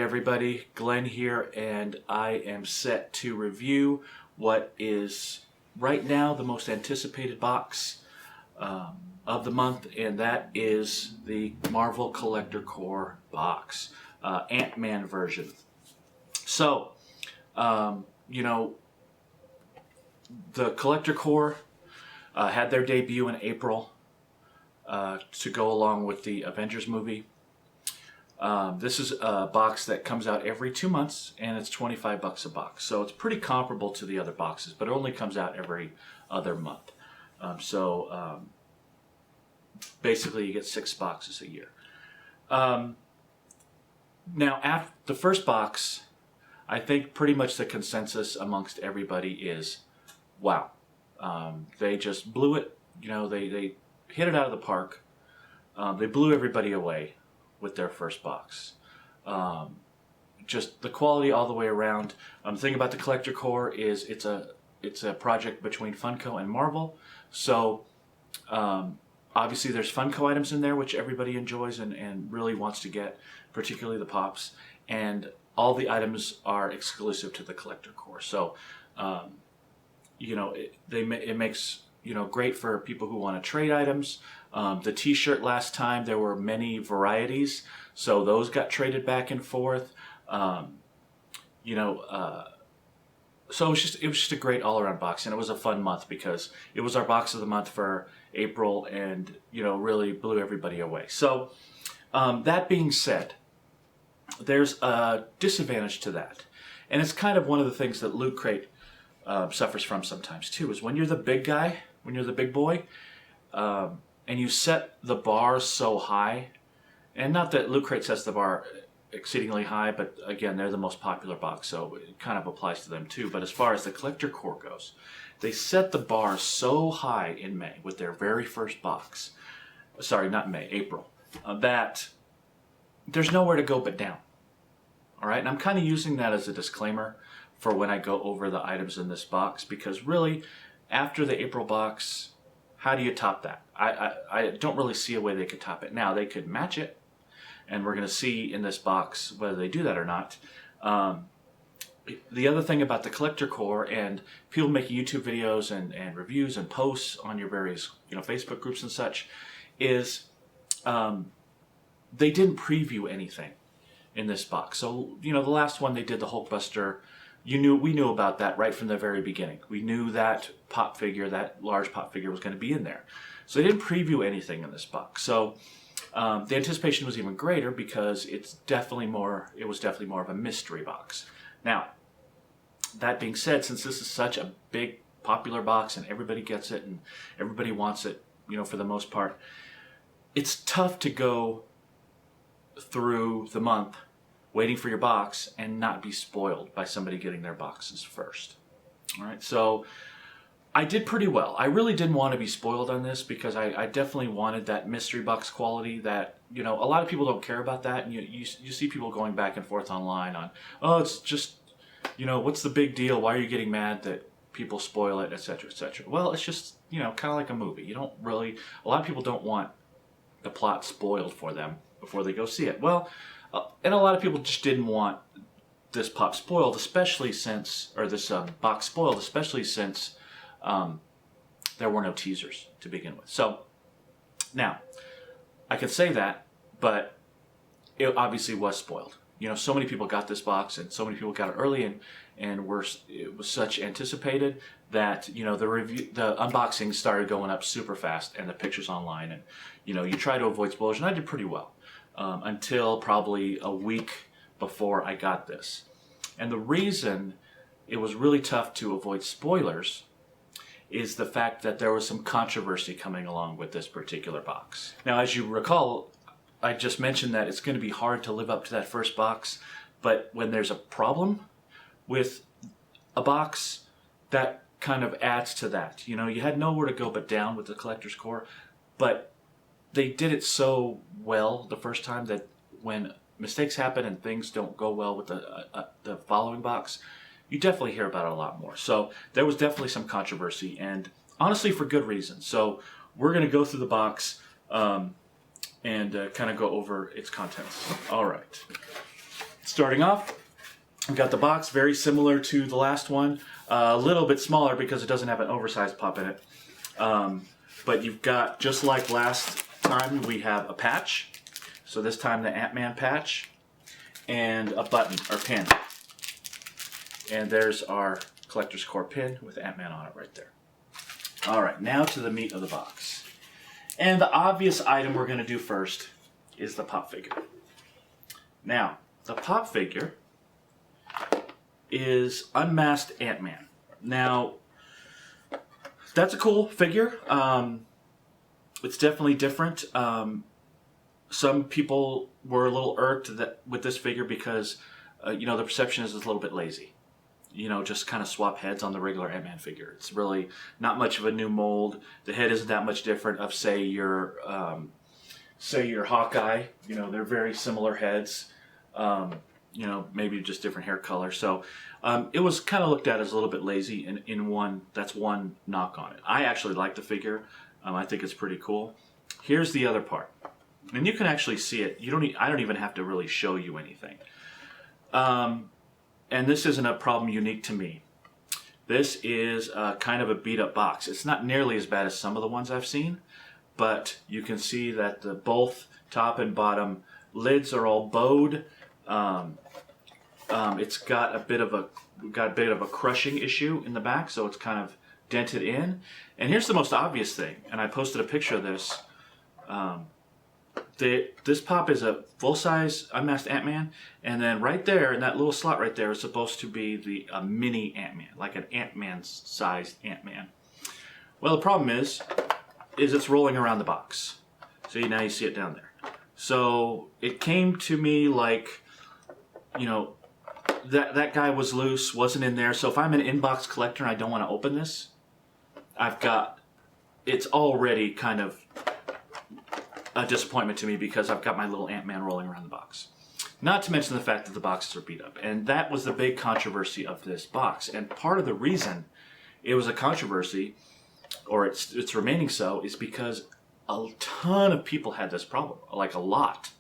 everybody, Glenn here, and I am set to review what is right now the most anticipated box of the month, and that is the Marvel Collector Corps box, Ant-Man version. So, the Collector Corps had their debut in April to go along with the Avengers movie. This is a box that comes out every 2 months, and it's $25 a box. So it's pretty comparable to the other boxes, but it only comes out every other month. Basically you get 6 boxes a year. Now, after the first box, I think pretty much the consensus amongst everybody is, wow. They just blew it. They hit it out of the park. They blew everybody away with their first box. Just the quality all the way around. The thing about the Collector Corps is it's a project between Funko and Marvel. So obviously there's Funko items in there which everybody enjoys and really wants to get, particularly the Pops. And all the items are exclusive to the Collector Corps. So it makes great for people who want to trade items. The t-shirt last time, there were many varieties, so those got traded back and forth. So it was just a great all-around box, and it was a fun month because it was our box of the month for April, and really blew everybody away. So that being said, there's a disadvantage to that, and it's kind of one of the things that Loot Crate suffers from sometimes too, is when you're the big guy, when you're the big boy, and you set the bar so high, and not that Loot Crate sets the bar exceedingly high, but again, they're the most popular box, so it kind of applies to them too. But as far as the Collector Corps goes, they set the bar so high in May with their very first box, sorry, not May, April, that there's nowhere to go but down. All right, and I'm kind of using that as a disclaimer for when I go over the items in this box, because really, after the April box, how do you top that? I don't really see a way they could top it. Now, they could match it, and we're going to see in this box whether they do that or not. The other thing about the Collector Corps and people making YouTube videos and reviews and posts on your various Facebook groups and such is they didn't preview anything in this box. So, the last one they did, the Hulkbuster, we knew about that right from the very beginning. We knew that pop figure, that large pop figure, was going to be in there. So they didn't preview anything in this box. So the anticipation was even greater because it was definitely more of a mystery box. Now, that being said, since this is such a big popular box and everybody gets it and everybody wants it, for the most part, it's tough to go through the month waiting for your box and not be spoiled by somebody getting their boxes first. All right, so I did pretty well. I really didn't want to be spoiled on this because I definitely wanted that mystery box quality that, a lot of people don't care about that. And you see people going back and forth online on, oh, it's just, what's the big deal? Why are you getting mad that people spoil it, etc., etc.? Well, it's just, kind of like a movie. A lot of people don't want the plot spoiled for them before they go see it. Well, and a lot of people just didn't want this pop spoiled, especially since, or this box spoiled, especially since there were no teasers to begin with. So now, I could say that, but it obviously was spoiled. So many people got this box, and so many people got it early, and it was such anticipated that the unboxings started going up super fast, and the pictures online, and you try to avoid spoilers, and I did pretty well. Until probably a week before I got this. And the reason it was really tough to avoid spoilers is the fact that there was some controversy coming along with this particular box. Now, as you recall, I just mentioned that it's going to be hard to live up to that first box, but when there's a problem with a box, that kind of adds to that. You had nowhere to go but down with the Collector's Corps, but they did it so well the first time that when mistakes happen and things don't go well with the following box, you definitely hear about it a lot more. So there was definitely some controversy, and honestly for good reason. So we're going to go through the box and kind of go over its contents. All right. starting off, we've got the box, very similar to the last one. A little bit smaller because it doesn't have an oversized pop in it. But you've got, just like last time, we have a patch. So this time the Ant-Man patch. And a button, or pin. And there's our Collector's Core pin with Ant-Man on it right there. Alright, now to the meat of the box. And the obvious item we're going to do first is the pop figure. Now, the pop figure is Unmasked Ant-Man. Now, that's a cool figure. It's definitely different. Some people were a little irked with this figure because, the perception is it's a little bit lazy. Just kind of swap heads on the regular Ant-Man figure. It's really not much of a new mold. The head isn't that much different of, say your Hawkeye. They're very similar heads. Maybe just different hair color. So it was kind of looked at as a little bit lazy in one. That's one knock on it. I actually like the figure. I think it's pretty cool. Here's the other part. And you can actually see it. I don't even have to really show you anything. And this isn't a problem unique to me. This is kind of a beat up box. It's not nearly as bad as some of the ones I've seen, but you can see that both top and bottom lids are all bowed. It's got a bit of a crushing issue in the back, so it's kind of dented in. And here's the most obvious thing, and I posted a picture of this. This pop is a full-size Unmasked Ant-Man, and then right there, in that little slot right there, is supposed to be a mini Ant-Man, like an Ant-Man-sized Ant-Man. Well, the problem is it's rolling around the box. See, now you see it down there. So it came to me like, that guy was loose, wasn't in there. So if I'm an inbox collector and I don't want to open this, it's already kind of a disappointment to me because I've got my little Ant-Man rolling around the box. Not to mention the fact that the boxes are beat up. And that was the big controversy of this box. And part of the reason it was a controversy, or it's remaining so, is because a ton of people had this problem, like a lot.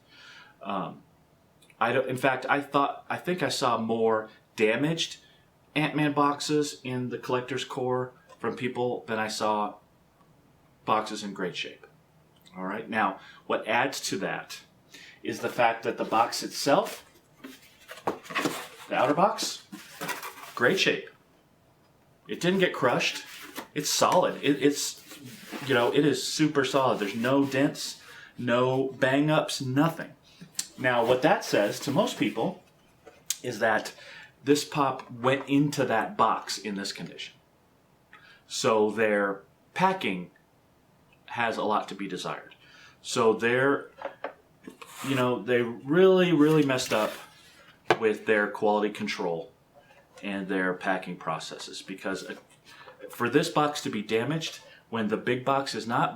In fact, I think I saw more damaged Ant-Man boxes in the Collector's Core from people than I saw boxes in great shape. All right. Now, what adds to that is the fact that the box itself, the outer box, great shape. It didn't get crushed. It's solid. It is super solid. There's no dents, no bang-ups, nothing. Now, what that says to most people is that this pop went into that box in this condition. So their packing has a lot to be desired. So they really, really messed up with their quality control and their packing processes, because for this box to be damaged when the big box is not,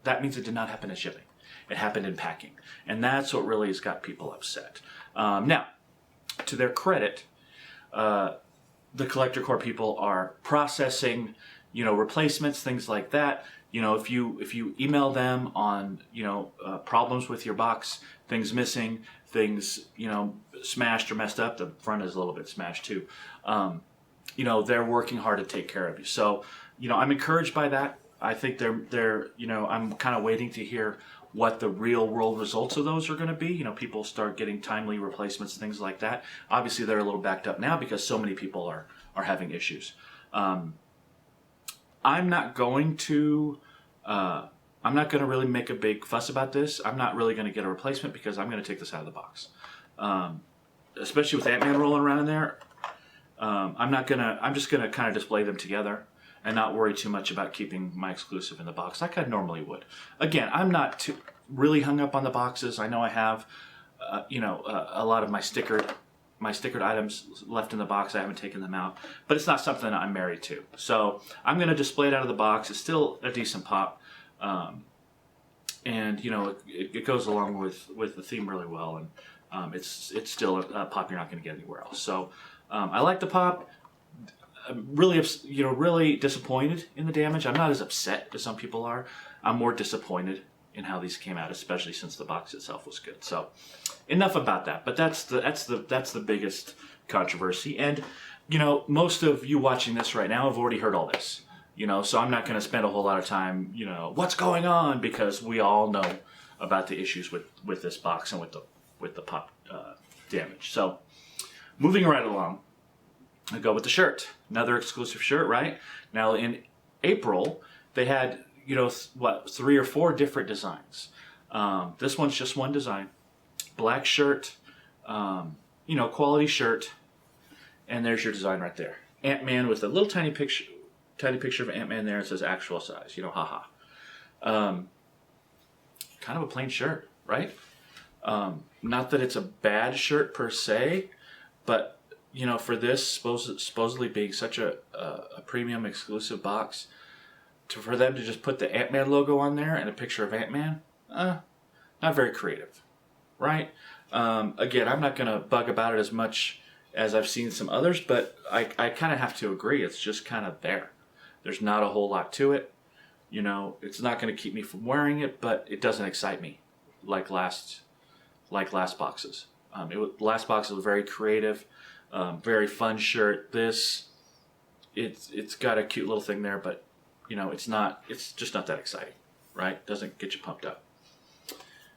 that means it did not happen in shipping. It happened in packing. And that's what really has got people upset. Now, to their credit, the Collector Core people are processing, replacements, things like that. If you email them on, problems with your box, things missing, things, smashed or messed up, the front is a little bit smashed too. They're working hard to take care of you. So, I'm encouraged by that. I think they're I'm kind of waiting to hear what the real world results of those are going to be. People start getting timely replacements, things like that. Obviously, they're a little backed up now because so many people are having issues. I'm not going to really make a big fuss about this. I'm not really going to get a replacement because I'm going to take this out of the box. Especially with Ant-Man rolling around in there. I'm just going to kind of display them together and not worry too much about keeping my exclusive in the box like I normally would. Again, I'm not really hung up on the boxes. I know I have, a lot of my stickered items left in the box. I haven't taken them out, but it's not something I'm married to. So I'm going to display it out of the box. It's still a decent pop. And it goes along with the theme really well. And it's still a pop you're not going to get anywhere else. So I like the pop. I'm really disappointed in the damage. I'm not as upset as some people are. I'm more disappointed in how these came out, especially since the box itself was good. So enough about that. But that's the biggest controversy. And most of you watching this right now have already heard all this. So I'm not going to spend a whole lot of time, what's going on, because we all know about the issues with this box and with the pop damage. So moving right along, I go with the shirt. Another exclusive shirt, right? Now in April, they had, 3 or 4 different designs. This one's just one design. Black shirt, quality shirt, and there's your design right there. Ant-Man with a little tiny picture of Ant-Man there. It says actual size, haha. Kind of a plain shirt, right? Not that it's a bad shirt per se, but for this supposedly being such a premium exclusive box, for them to just put the Ant-Man logo on there and a picture of Ant-Man, not very creative, right? Again, I'm not going to bug about it as much as I've seen some others, but I kind of have to agree. It's just kind of there. There's not a whole lot to it. It's not going to keep me from wearing it, but it doesn't excite me like last boxes. Last box was very creative, very fun shirt. It's got a cute little thing there, but it's just not that exciting, right? Doesn't get you pumped up,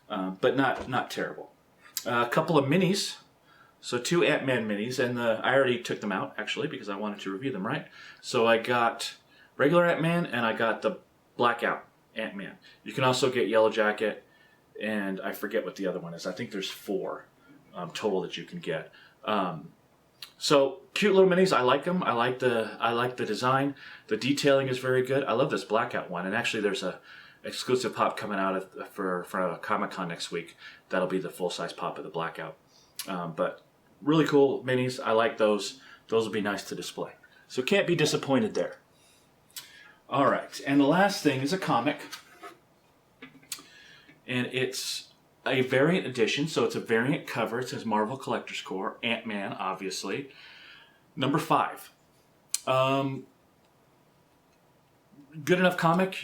but not terrible. A couple of minis. So 2 Ant-Man minis, and I already took them out, actually, because I wanted to review them, right? So I got regular Ant-Man, and I got the Blackout Ant-Man. You can also get Yellow Jacket, and I forget what the other one is. I think there's 4 total that you can get. So cute little minis. I like them. I like the design. The detailing is very good. I love this Blackout one, and actually there's a exclusive pop coming out for Comic-Con next week. That'll be the full-size pop of the Blackout. But really cool minis. I like those. Those will be nice to display. So can't be disappointed there. All right, and the last thing is a comic. And it's a variant edition, so it's a variant cover. It says Marvel Collector's Corps, Ant-Man, obviously. Number 5. Good enough comic,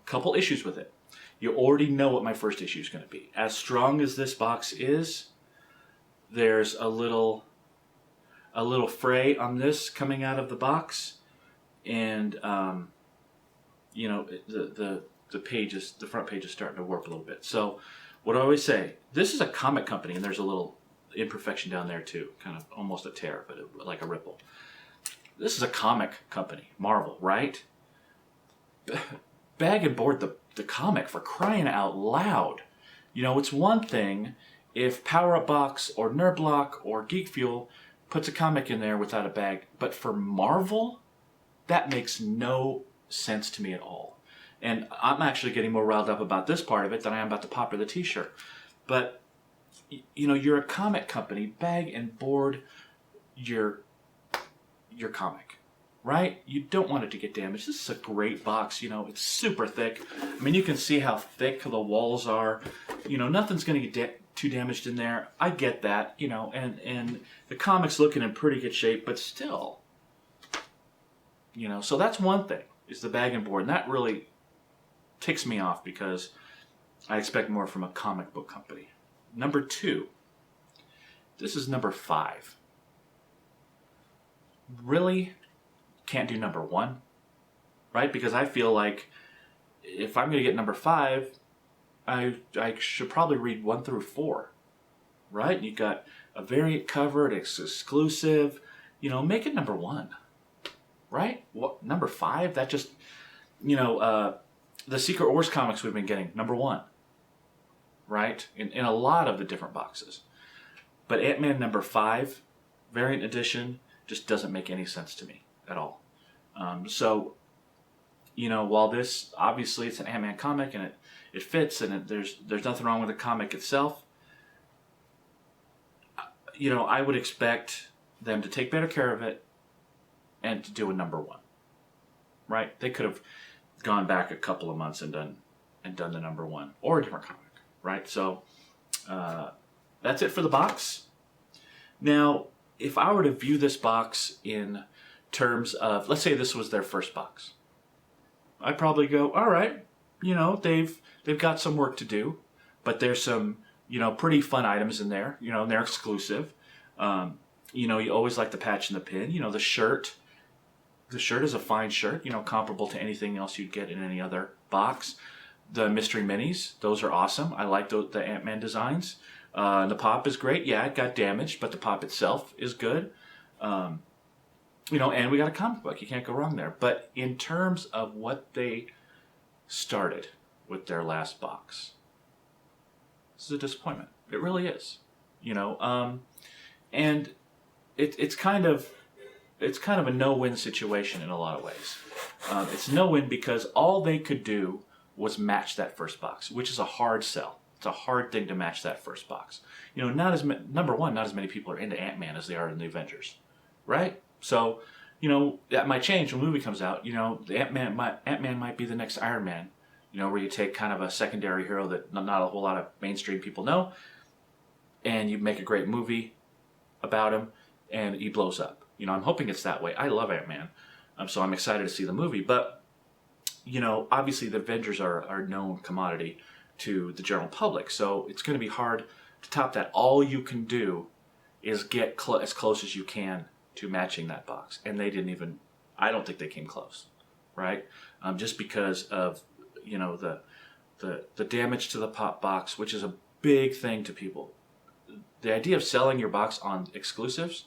couple issues with it. You already know what my first issue is going to be. As strong as this box is, there's a little fray on this coming out of the box, and the front page is starting to warp a little bit. So what I always say, this is a comic company, and there's a little imperfection down there too, kind of almost a tear, but like a ripple. This is a comic company, Marvel, right? Bag and board the comic, for crying out loud. It's one thing if Power Up Box or Nerd Block or Geek Fuel puts a comic in there without a bag, but for Marvel, that makes no sense to me at all. And I'm actually getting more riled up about this part of it than I am about the pop or the t-shirt. But, you're a comic company, bag and board your comic, right? You don't want it to get damaged. This is a great box, it's super thick. I mean, you can see how thick the walls are. Nothing's going to get too damaged in there. I get that, and the comic's looking in pretty good shape, but still, so that's one thing, is the bag and board, and that really ticks me off because I expect more from a comic book company. Number 2, this is number 5. Really can't do number 1, right? Because I feel like if I'm going to get number 5, I should probably read 1 through 4, right? You got a variant cover, it's exclusive, make it number 1, right? What, number 5? That just, the Secret Wars comics we've been getting, number 1, right? In a lot of the different boxes. But Ant-Man number 5, variant edition, just doesn't make any sense to me at all. So, while this, obviously it's an Ant-Man comic and it fits and there's nothing wrong with the comic itself, I would expect them to take better care of it and to do a number 1, right? They could have gone back a couple of months and done the number 1 or a different comic, right? So that's it for the box. Now, if I were to view this box in terms of, let's say this was their first box, I'd probably go, all right, they've got some work to do, but there's some pretty fun items in there. And they're exclusive. You always like the patch and the pin. The shirt. The shirt is a fine shirt. Comparable to anything else you'd get in any other box. The mystery minis, those are awesome. I like the Ant-Man designs. The pop is great. Yeah, it got damaged, but the pop itself is good. And we got a comic book. You can't go wrong there. But in terms of what they started with their last box, this is a disappointment. It really is. And it's kind of a no-win situation in a lot of ways. It's no-win because all they could do was match that first box, which is a hard sell. It's a hard thing to match that first box. Number one, not as many people are into Ant-Man as they are in the Avengers, right? So, that might change when the movie comes out. The Ant-Man might be the next Iron Man. Where you take kind of a secondary hero that not a whole lot of mainstream people know, and you make a great movie about him, and he blows up. I'm hoping it's that way. I love Ant-Man, so I'm excited to see the movie. But obviously the Avengers are a known commodity to the general public, so it's going to be hard to top that. All you can do is get as close as you can to matching that box, and they didn't even. I don't think they came close, right? Just because of the damage to the pop box, which is a big thing to people. The idea of selling your box on exclusives,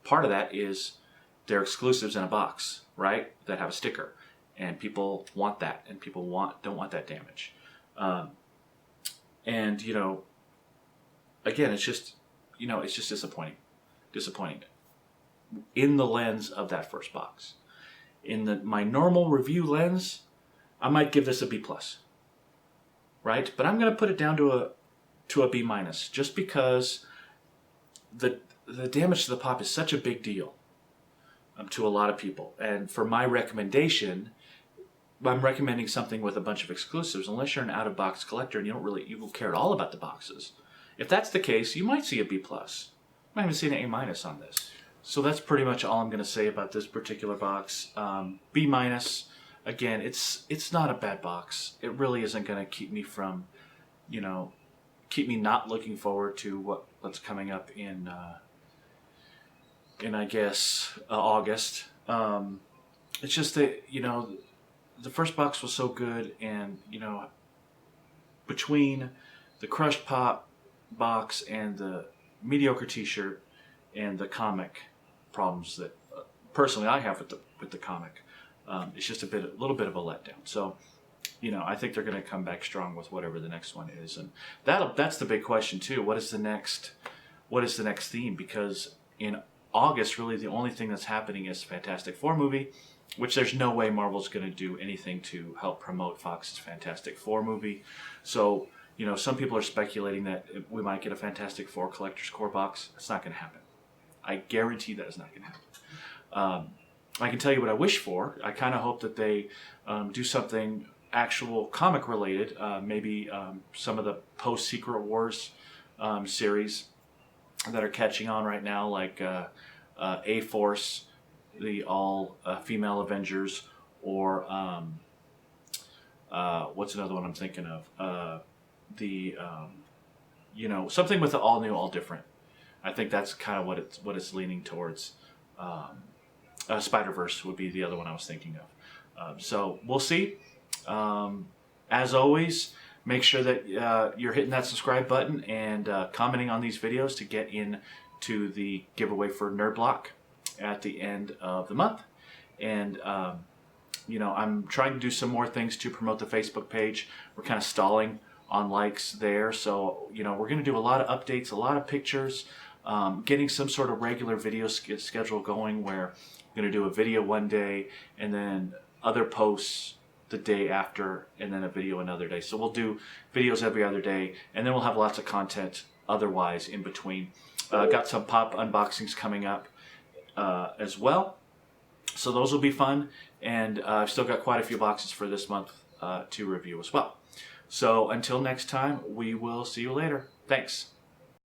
part of that is they're exclusives in a box, right? That have a sticker. And people want that, and people don't want that damage. Again, it's just disappointing in the lens of that first box. In my normal review lens, I might give this a B+, right? But I'm going to put it down to a B-, just because the damage to the pop is such a big deal to a lot of people. And for my recommendation, I'm recommending something with a bunch of exclusives. Unless you're an out-of-box collector and you don't care at all about the boxes. If that's the case, you might see a B+. You might even see an A- on this. So that's pretty much all I'm going to say about this particular box. B-. Again, it's not a bad box. It really isn't going to keep me from, keep me not looking forward to what's coming up in I guess August. It's just that the first box was so good, and between the crushed pop box and the mediocre T-shirt and the comic problems that personally I have with the comic, it's just a little bit of a letdown. So, I think they're going to come back strong with whatever the next one is, and that's the big question too. What is the next theme? Because in August, really the only thing that's happening is Fantastic Four movie, which there's no way Marvel's going to do anything to help promote Fox's Fantastic Four movie. So, some people are speculating that we might get a Fantastic Four Collector's Core box. It's not going to happen. I guarantee that is not going to happen. I can tell you what I wish for. I kind of hope that they do something actual comic related. Maybe some of the post-Secret Wars series that are catching on right now, like A-Force, the all-female Avengers, or what's another one I'm thinking of? Something with the all-new, all-different. I think that's kind of what it's leaning towards. Spider-Verse would be the other one I was thinking of. So we'll see. As always, make sure that you're hitting that subscribe button and commenting on these videos to get into the giveaway for Nerd Block at the end of the month. And I'm trying to do some more things to promote the Facebook page. We're kind of stalling on likes there, so we're going to do a lot of updates, a lot of pictures, getting some sort of regular video schedule going where I'm going to do a video one day and then other posts the day after, and then a video another day. So we'll do videos every other day, and then we'll have lots of content otherwise in between. Got some pop unboxings coming up as well, so those will be fun, and I've still got quite a few boxes for this month to review as well. So until next time, we will see you later. Thanks.